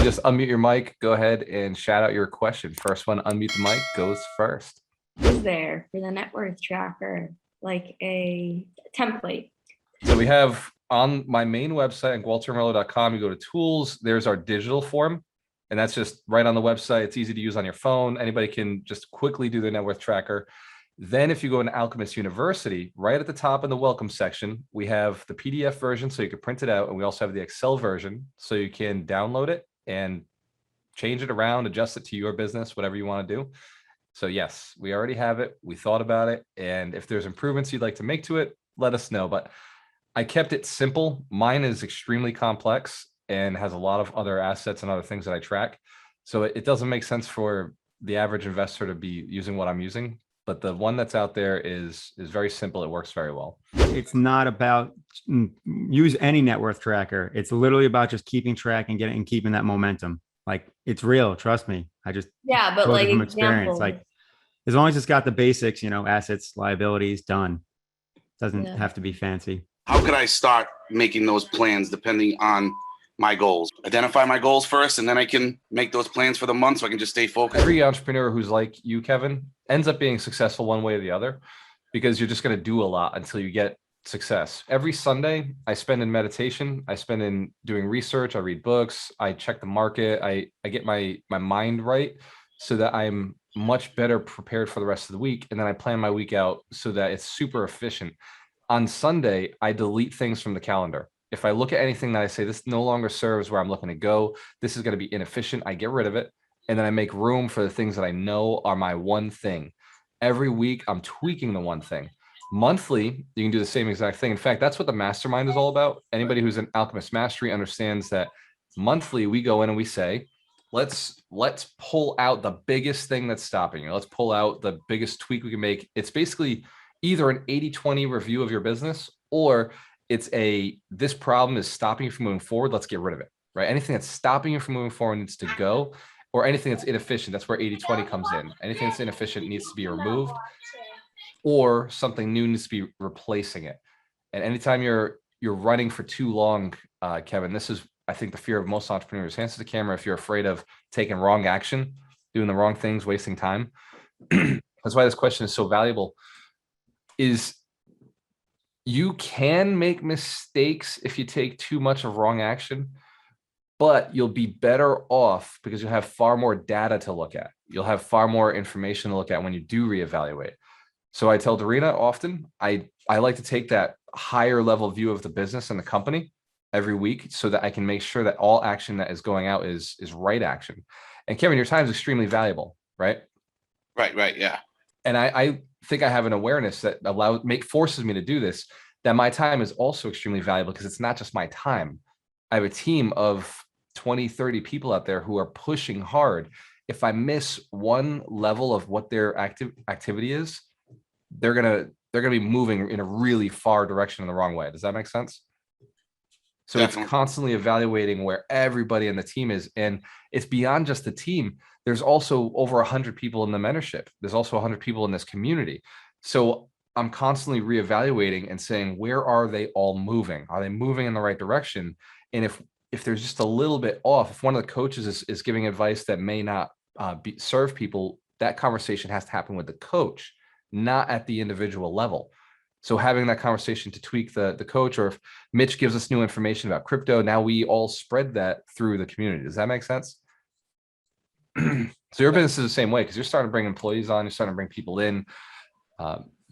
can just unmute your mic, go ahead and shout out your question. First one, unmute the mic, goes first. Is there for the net worth tracker like a template? So we have on my main website at gualtermello.com, you go to tools, there's our digital form. And that's just right on the website. It's easy to use on your phone. Anybody can just quickly do their net worth tracker. Then if you go into Alchemist University, right at the top in the welcome section, we have the PDF version so you can print it out. And we also have the Excel version so you can download it and change it around, adjust it to your business, whatever you want to do. So yes, we already have it. We thought about it. And if there's improvements you'd like to make to it, let us know. But I kept it simple. Mine is extremely complex and has a lot of other assets and other things that I track. So it doesn't make sense for the average investor to be using what I'm using. But the one that's out there is very simple. It works very well. It's not about use any net worth tracker. It's literally about just keeping track and keeping that momentum. Like it's real. Trust me. I just But told like you from experience. Like as long as it's got the basics, assets, liabilities done. Doesn't have to be fancy. How could I start making those plans depending on my goals? Identify my goals first, and then I can make those plans for the month so I can just stay focused. Every entrepreneur who's like you, Kevin, ends up being successful one way or the other because you're just going to do a lot until you get success. Every Sunday, I spend in meditation. I spend in doing research. I read books. I check the market. I get my mind right so that I'm much better prepared for the rest of the week. And then I plan my week out so that it's super efficient. On Sunday, I delete things from the calendar. If I look at anything that I say, this no longer serves where I'm looking to go, this is going to be inefficient, I get rid of it. And then I make room for the things that I know are my one thing. Every week, I'm tweaking the one thing. Monthly, you can do the same exact thing. In fact, that's what the mastermind is all about. Anybody who's an Alchemist Mastery understands that monthly, we go in and we say, let's pull out the biggest thing that's stopping you. Let's pull out the biggest tweak we can make. It's basically either an 80-20 review of your business, or it's this problem is stopping you from moving forward. Let's get rid of it, right? Anything that's stopping you from moving forward needs to go, or anything that's inefficient. That's where 80-20 comes in. Anything that's inefficient needs to be removed, or something new needs to be replacing it. And anytime you're running for too long, Kevin, this is, I think, the fear of most entrepreneurs. Hands to the camera if you're afraid of taking wrong action, doing the wrong things, wasting time. That's why this question is so valuable. Is you can make mistakes if you take too much of wrong action, but you'll be better off because you'll have far more data to look at. You'll have far more information to look at when you do reevaluate. So I tell Darina often, I like to take that higher level view of the business and the company every week so that I can make sure that all action that is going out is right action. And Kevin, your time is extremely valuable, right? Right, yeah. And I think I have an awareness that forces me to do this, that my time is also extremely valuable because it's not just my time. I have a team of 20, 30 people out there who are pushing hard. If I miss one level of what their activity is, they're gonna be moving in a really far direction in the wrong way. Does that make sense? So Definitely. It's constantly evaluating where everybody in the team is. And it's beyond just the team. There's also over 100 people in the mentorship. There's also 100 people in this community. So I'm constantly reevaluating and saying, where are they all moving? Are they moving in the right direction? And if there's just a little bit off, if one of the coaches is giving advice that may not serve people, that conversation has to happen with the coach, not at the individual level. So having that conversation to tweak the coach, or if Mitch gives us new information about crypto, now we all spread that through the community. Does that make sense? So your business is the same way because you're starting to bring employees on, you're starting to bring people in.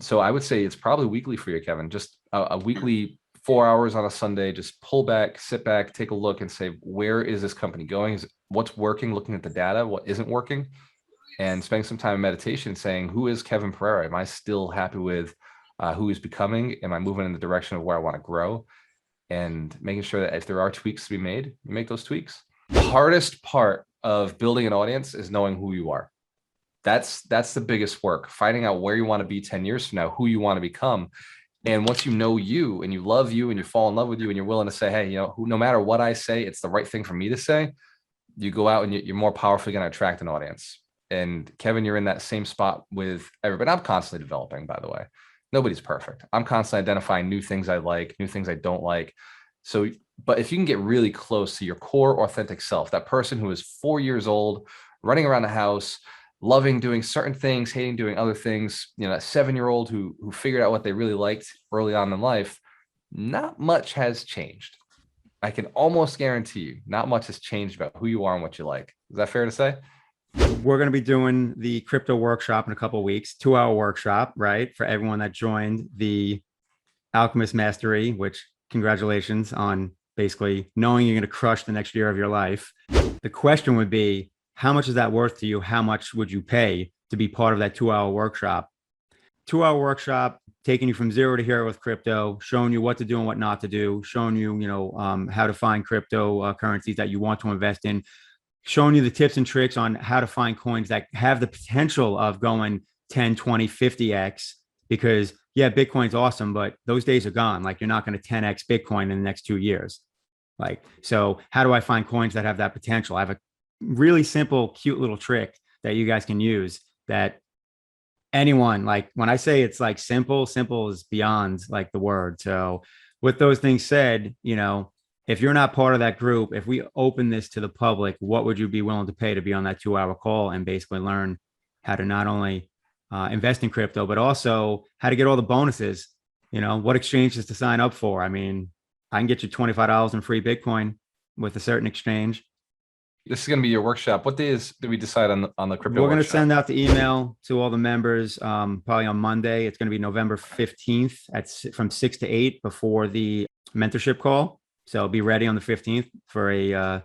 So I would say it's probably weekly for you, Kevin, just a weekly 4 hours on a Sunday, just pull back, sit back, take a look and say, where is this company going? What's working, looking at the data, what isn't working, and spending some time in meditation saying, who is Kevin Pereira? Am I still happy with who he's becoming? Am I moving in the direction of where I want to grow? And making sure that if there are tweaks to be made, you make those tweaks. The hardest part of building an audience is knowing who you are. That's the biggest work, finding out where you want to be 10 years from now, who you want to become. And once you know you and you love you and you fall in love with you and you're willing to say, hey, no matter what I say, it's the right thing for me to say, you go out and you're more powerfully going to attract an audience. And Kevin, you're in that same spot with everybody. I'm constantly developing, by the way. Nobody's perfect. I'm constantly identifying new things I like, new things I don't like. So But if you can get really close to your core authentic self, that person who is 4 years old, running around the house, loving doing certain things, hating doing other things, that 7-year-old who figured out what they really liked early on in life, not much has changed. I can almost guarantee you not much has changed about who you are and what you like. Is that fair to say? We're going to be doing the crypto workshop in a couple of weeks, 2-hour workshop, right? For everyone that joined the Alchemist Mastery, which congratulations on basically knowing you're going to crush the next year of your life. The question would be, how much is that worth to you? How much would you pay to be part of that 2-hour workshop? 2-hour workshop, taking you from zero to hero with crypto, showing you what to do and what not to do, showing you, how to find crypto currencies that you want to invest in, showing you the tips and tricks on how to find coins that have the potential of going 10, 20, 50x. Because yeah, Bitcoin's awesome, but those days are gone. Like, you're not going to 10x Bitcoin in the next 2 years. Like, so how do I find coins that have that potential? I have a really simple, cute little trick that you guys can use that anyone, like, when I say it's like simple is beyond like the word. So with those things said, if you're not part of that group, if we open this to the public, what would you be willing to pay to be on that 2-hour call and basically learn how to not only invest in crypto, but also how to get all the bonuses, what exchanges to sign up for? I mean, I can get you $25 in free Bitcoin with a certain exchange. This is going to be your workshop. What days did we decide on the crypto We're going to workshop? send out the email to all the members probably on Monday. It's going to be November 15th from 6 to 8 before the mentorship call. So be ready on the 15th for a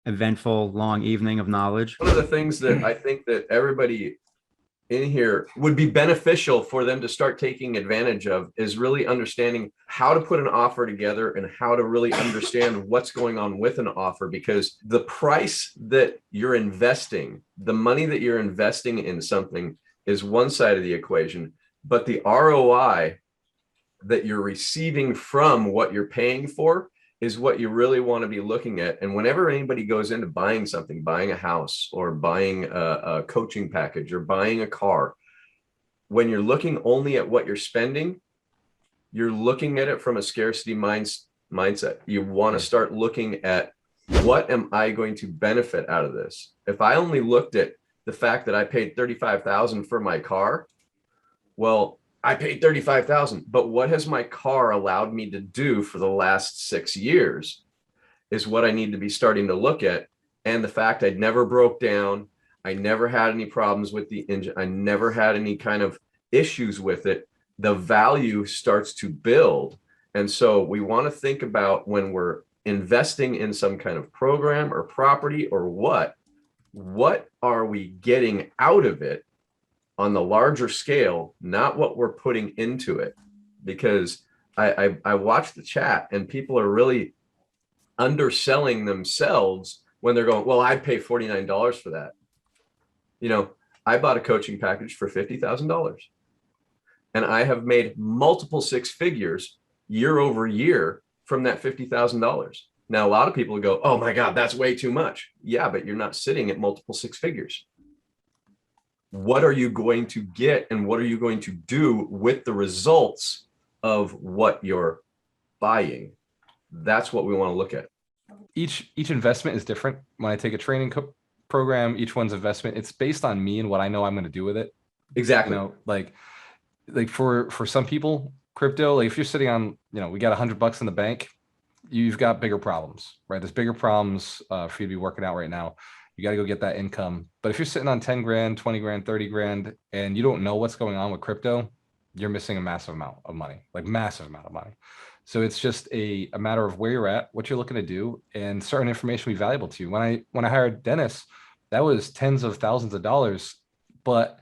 eventful, long evening of knowledge. One of the things that I think that everybody in here would be beneficial for them to start taking advantage of is really understanding how to put an offer together and how to really understand what's going on with an offer, because the price that you're investing, the money that you're investing in something is one side of the equation, but the ROI that you're receiving from what you're paying for is what you really want to be looking at. And whenever anybody goes into buying something, buying a house or buying a coaching package or buying a car, when you're looking only at what you're spending, you're looking at it from a scarcity mindset. You want to start looking at, what am I going to benefit out of this? If I only looked at the fact that I paid $35,000 for my car, well, I paid $35,000, but what has my car allowed me to do for the last 6 years is what I need to be starting to look at. And the fact I never broke down, I never had any problems with the engine, I never had any kind of issues with it, the value starts to build. And so we want to think about, when we're investing in some kind of program or property or what are we getting out of it on the larger scale, not what we're putting into it. Because I watch the chat and people are really underselling themselves when they're going, well, I'd pay $49 for that. I bought a coaching package for $50,000 and I have made multiple 6 figures year over year from that $50,000. Now, a lot of people go, oh my God, that's way too much. Yeah, but you're not sitting at multiple 6 figures. What are you going to get and what are you going to do with the results of what you're buying? That's what we want to look at. Each investment is different. When I take a training program, each one's investment, it's based on me and what I know I'm going to do with it. Exactly. Like for some people, crypto, like if you're sitting on, we got $100 in the bank, you've got bigger problems, right? There's bigger problems for you to be working out right now. You got to go get that income. But if you're sitting on 10 grand, 20 grand, 30 grand, and you don't know what's going on with crypto, you're missing a massive amount of money, like massive amount of money. So it's just a matter of where you're at, what you're looking to do, and certain information will be valuable to you. When I hired Dennis, that was tens of thousands of dollars, but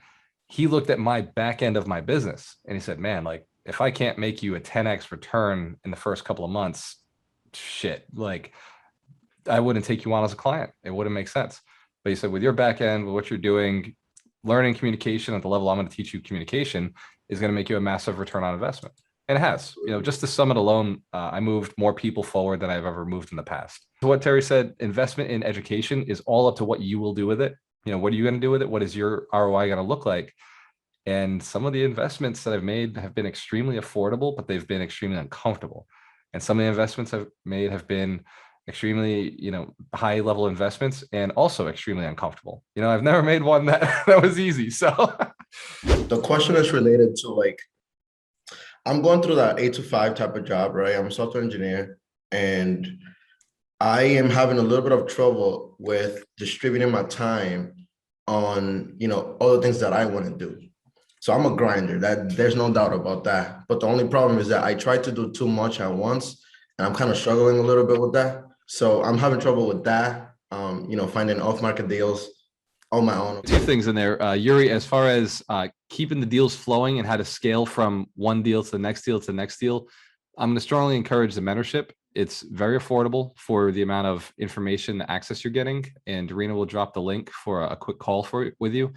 he looked at my back end of my business and he said, man, like if I can't make you a 10x return in the first couple of months, shit, like I wouldn't take you on as a client. It wouldn't make sense. But he said, with your back end, with what you're doing, learning communication at the level I'm going to teach you communication is going to make you a massive return on investment. And it has, just the summit alone, I moved more people forward than I've ever moved in the past. So what Terry said, investment in education is all up to what you will do with it. What are you going to do with it? What is your ROI going to look like? And some of the investments that I've made have been extremely affordable, but they've been extremely uncomfortable. And some of the investments I've made have been extremely, high level investments and also extremely uncomfortable. I've never made one that that was easy. So The question is related to like, I'm going through that 8 to 5 type of job, right? I'm a software engineer and I am having a little bit of trouble with distributing my time on, all the things that I want to do. So I'm a grinder, that there's no doubt about that. But the only problem is that I try to do too much at once and I'm kind of struggling a little bit with that. So I'm having trouble with that, finding off-market deals on my own. two things in there, Yuri, as far as keeping the deals flowing and how to scale from one deal to the next deal to the next deal, I'm going to strongly encourage the mentorship. It's very affordable for the amount of information access you're getting, and Dorina will drop the link for a quick call with you.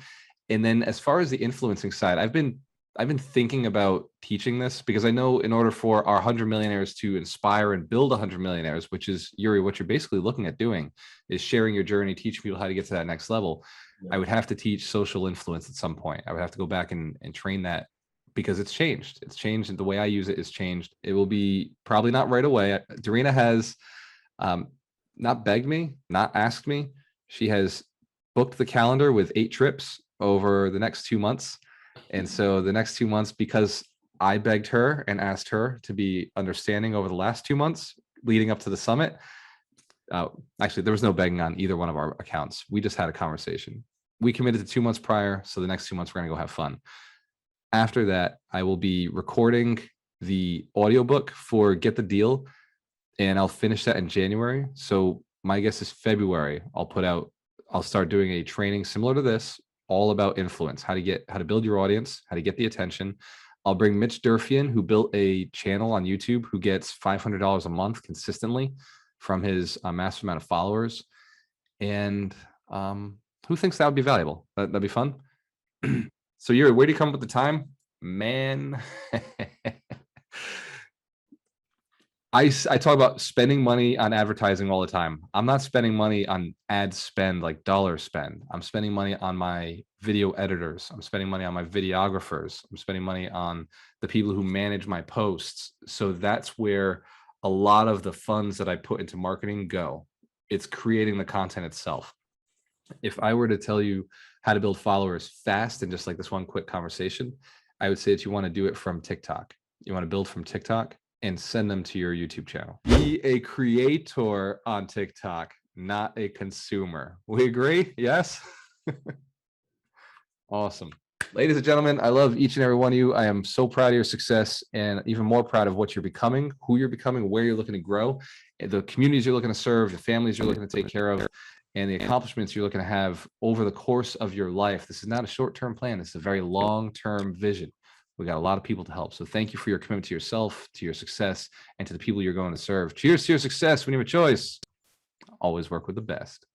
And then as far as the influencing side, I've been thinking about teaching this because I know in order for our 100 millionaires to inspire and build 100 millionaires, which is, Yuri, what you're basically looking at doing is sharing your journey, teaching people how to get to that next level. I would have to teach social influence at some point. I would have to go back and train that because it's changed. It's changed, and the way I use it is changed. It will be probably not right away. Dorina has not begged me, not asked me. She has booked the calendar with 8 trips over the next 2 months. And so the next 2 months, because I begged her and asked her to be understanding over the last 2 months leading up to the summit. Actually, there was no begging on either one of our accounts. We just had a conversation. We committed to 2 months prior. So the next 2 months, we're going to go have fun. After that, I will be recording the audiobook for Get the Deal, and I'll finish that in January. So my guess is February, I'll start doing a training similar to this, all about influence, how to build your audience, how to get the attention. I'll bring Mitch Durfian, who built a channel on YouTube, who gets $500 a month consistently from his massive amount of followers. And who thinks that would be valuable? That'd be fun. So Yuri, where do you come up with the time? Man, I talk about spending money on advertising all the time. I'm not spending money on ad spend, like dollar spend. I'm spending money on my video editors. I'm spending money on my videographers. I'm spending money on the people who manage my posts. So that's where a lot of the funds that I put into marketing go. It's creating the content itself. If I were to tell you how to build followers fast and just like this one quick conversation, I would say that you want to do it from TikTok. You want to build from TikTok and send them to your YouTube channel. Be a creator on TikTok, not a consumer. We agree? Yes? Awesome. Ladies and gentlemen, I love each and every one of you. I am so proud of your success and even more proud of what you're becoming, who you're becoming, where you're looking to grow, the communities you're looking to serve, the families you're looking to take care of, and the accomplishments you're looking to have over the course of your life. This is not a short-term plan. This is a very long-term vision. We got a lot of people to help. So thank you for your commitment to yourself, to your success, and to the people you're going to serve. Cheers to your success. When you have a choice, always work with the best.